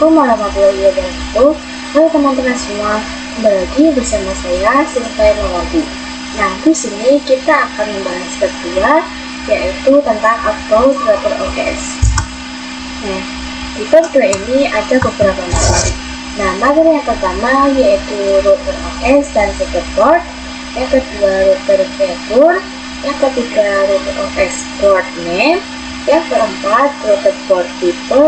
Assalamualaikum warahmatullahi wabarakatuh. Halo teman-teman semua, kembali lagi bersama saya Sinta Mawati. Nah, di sini kita akan membahas kedua, yaitu tentang upload router OS. Nah, di kedua ini ada beberapa materi. Nah, materi yang pertama yaitu router OS dan circuit board, yang kedua router fitur, yang ketiga router OS board name, yang keempat router board tipe,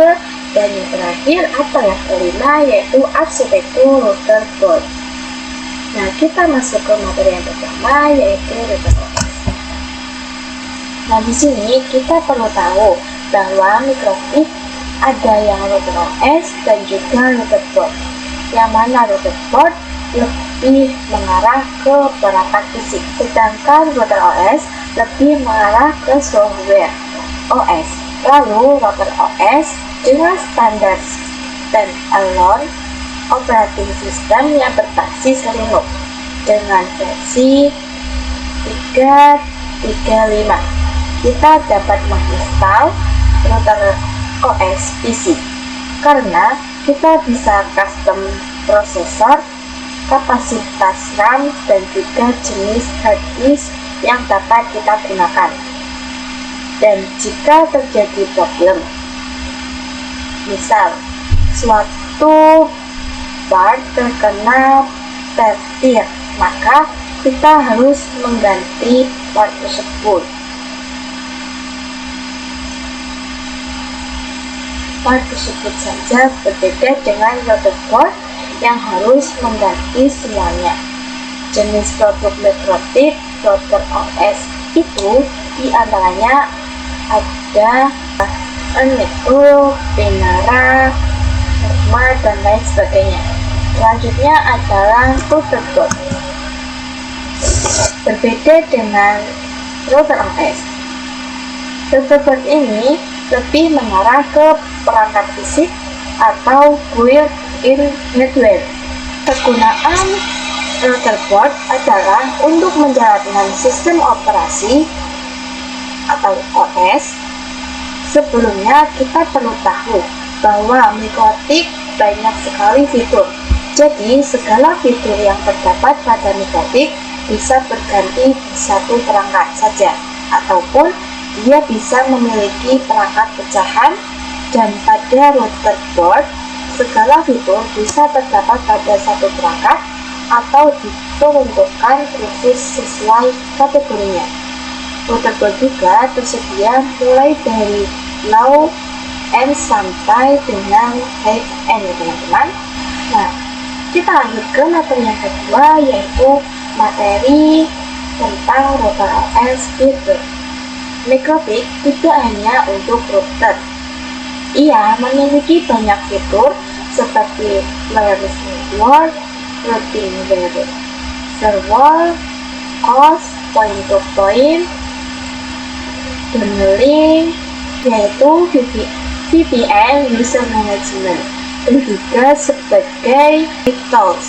dan yang terakhir atau yang kelima yaitu arsitektur router board. Nah, kita masuk ke materi yang pertama yaitu router OS. Nah, di sini kita perlu tahu bahwa microchip ada yang router OS dan juga router board. Yang mana router board lebih mengarah ke perangkat fisik, sedangkan router OS lebih mengarah ke software OS. Lalu router OS dengan standar standalone operating system yang berbasis Linux dengan versi 3.3.5, kita dapat menginstal router OS PC karena kita bisa custom prosesor, kapasitas RAM, dan juga jenis hard disk yang dapat kita gunakan. Dan jika terjadi problem, misal suatu part terkena petir, maka kita harus mengganti part tersebut. Part tersebut saja berbeda dengan router board yang harus mengganti semuanya. Jenis produk microchip router OS itu diantaranya ada Micro, Penara, Sigma, dan lain sebagainya. Selanjutnya adalah router board. Berbeda dengan router OS, router board ini lebih mengarah ke perangkat fisik atau built-in hardware. Kegunaan router board adalah untuk menjalankan sistem operasi atau OS. Sebelumnya kita perlu tahu bahwa microchip banyak sekali fitur. Jadi segala fitur yang terdapat pada microchip bisa berganti di satu perangkat saja, ataupun dia bisa memiliki perangkat pecahan. Dan pada router board, segala fitur bisa terdapat pada satu perangkat atau diperuntukkan khusus sesuai kategorinya. Router board juga tersedia mulai dari low end sampai dengan high end, teman-teman. Nah, kita lanjut ke materi yang kedua yaitu materi tentang router OS fitur. Microchip tidak hanya untuk router. Ia memiliki banyak fitur seperti wireless network, routing wireless server, host, point-to-point, tunneling, yaitu VPN user management, dan juga sebagai tools.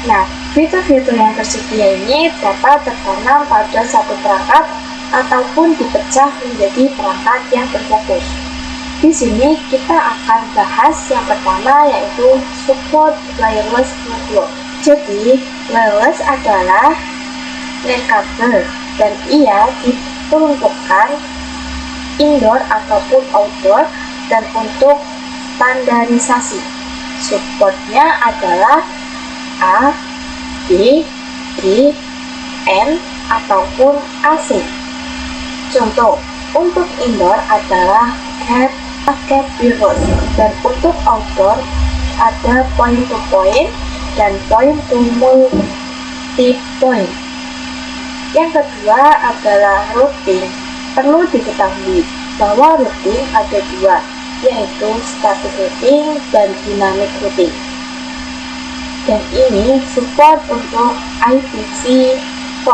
Nah, fitur-fitur yang tersedia ini dapat tertanam pada satu perangkat ataupun dipecah menjadi perangkat yang berfokus. Di sini kita akan bahas yang pertama yaitu support wireless network. Jadi, wireless adalah LAN kabel dan ia diperuntukkan indoor ataupun outdoor dan untuk standarisasi. Supportnya adalah A, B, D, N ataupun AC. Contoh, untuk indoor adalah CAT paket virus, dan untuk outdoor ada point to point dan point to multi point. Yang kedua adalah routing. Perlu diketahui bahwa routing ada dua, yaitu static routing dan dynamic routing. Dan ini support untuk IPv4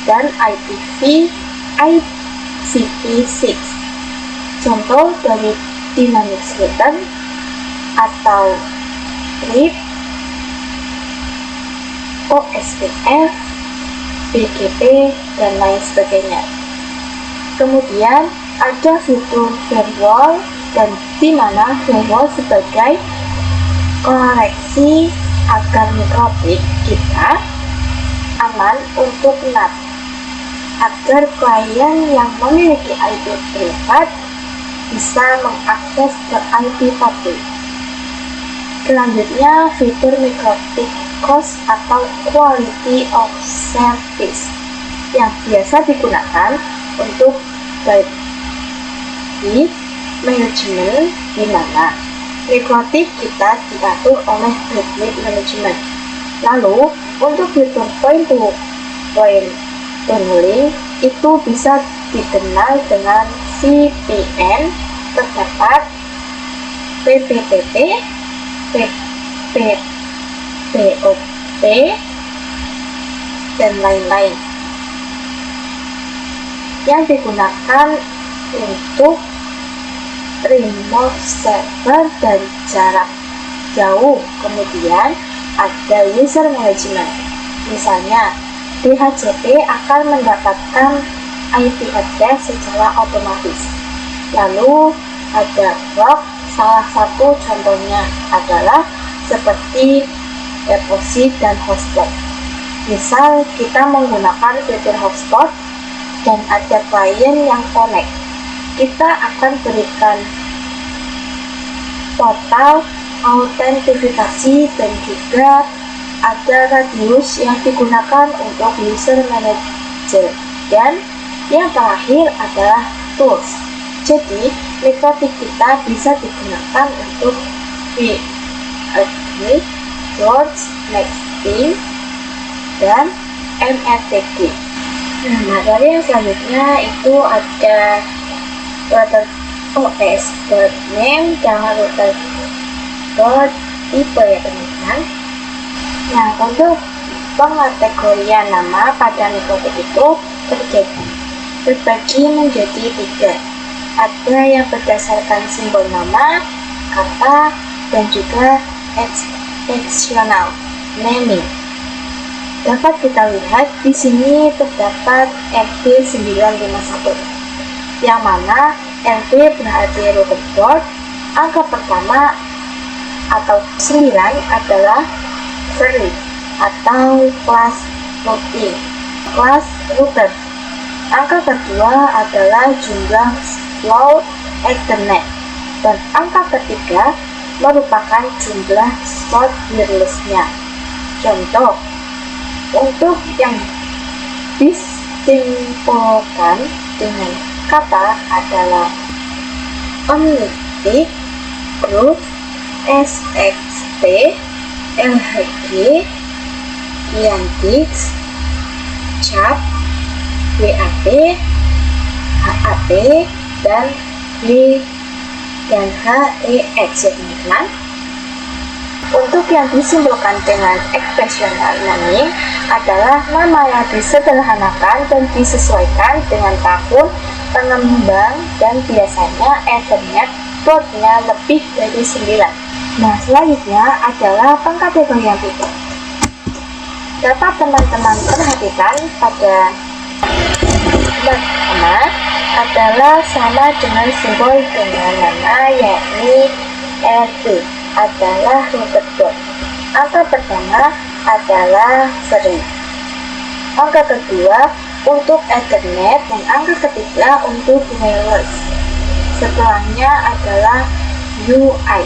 dan IPv6. Contoh dari dynamic routing atau RIP, OSPF, BGP, dan lain sebagainya. Kemudian ada fitur firewall, dan di mana firewall sebagai koreksi agar mikrotik kita aman untuk NAT, agar klien yang memiliki IP privat bisa mengakses ke IP public. Selanjutnya, fitur mikrotik cost atau quality of service yang biasa digunakan untuk baik manajemen, di mana mikrotik kita diatur oleh baik manajemen. Lalu, untuk fitur point-to-point tunneling itu bisa dikenal dengan VPN, terdapat PPTP, PPOP, dan lain-lain yang digunakan untuk remote server dan jarak jauh. Kemudian ada user management, misalnya DHCP akan mendapatkan IP address secara otomatis. Lalu ada log, salah satu contohnya adalah seperti ROC dan hotspot. Misal kita menggunakan fitur hotspot dan ada klien yang connect, kita akan berikan total autentifikasi dan juga ada radius yang digunakan untuk user manager, dan yang terakhir adalah tools. Jadi mikrotik kita bisa digunakan untuk VAD, George, Nextbeam, dan MRTG. Nah, materi yang selanjutnya itu ada router OS name dan router tipe ya teman-teman. Nah, untuk pengategorian nama pada mikrotik itu terbagi menjadi 3. Ada yang berdasarkan simbol nama, kata, dan juga exceptional naming. Dapat kita lihat di sini terdapat RB951, yang mana RB berarti router port, angka pertama atau 9 adalah free atau kelas routing, kelas router. Angka kedua adalah jumlah slot Ethernet, dan angka ketiga merupakan jumlah slot wirelessnya. Contoh, untuk yang disimpulkan dengan kata adalah Omnitic, Group, SXT, LHG, Giantix, CHAP, WAP, HAP, dan HEX ya teman-teman. Untuk yang disimpulkan dengan expressional naming adalah nama yang disederhanakan dan disesuaikan dengan tahun pengembang, dan biasanya Ethernet portnya lebih dari 9. Nah, selanjutnya adalah pengkategorian tipe. Dapat teman-teman perhatikan pada pertama adalah sama dengan simbol dengan nama, yakni RB adalah router port. Angka pertama adalah seri. Angka kedua untuk Ethernet, dan angka ketiga untuk wireless. Setelahnya adalah UI,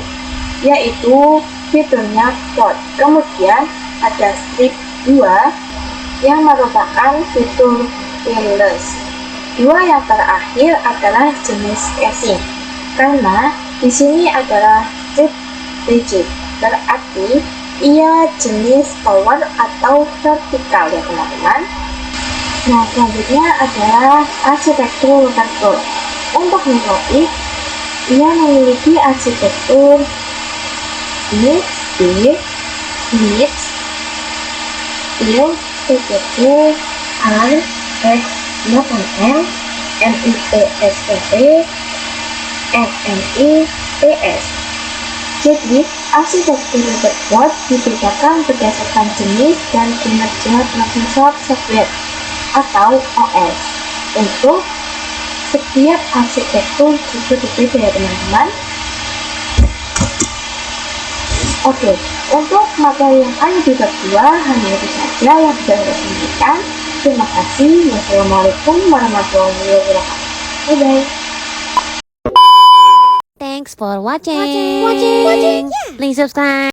yaitu fiturnya port. Kemudian ada strip 2 yang merupakan fitur wireless. 2 yang terakhir adalah jenis casing, karena di sini adalah strip rigid, berarti ia jenis power atau vertikal ya teman-teman. Nah, selanjutnya adalah arsitektur router port. Untuk mikrotik, ia memiliki arsitektur MIPS, TCP, ARM, X8M, MIPSMP, MMIPS. Jadi, arsitektur router port dibedakan berdasarkan jenis dan kinerja prosesor software atau OS. Untuk setiap arsitektur juga berbeda ya teman-teman. Oke, untuk materi yang ada di bab 2 hanya itu saja yang bisa saya sampaikan. Terima kasih. Wassalamualaikum warahmatullahi wabarakatuh. Bye-bye. Thanks for watching. Please subscribe.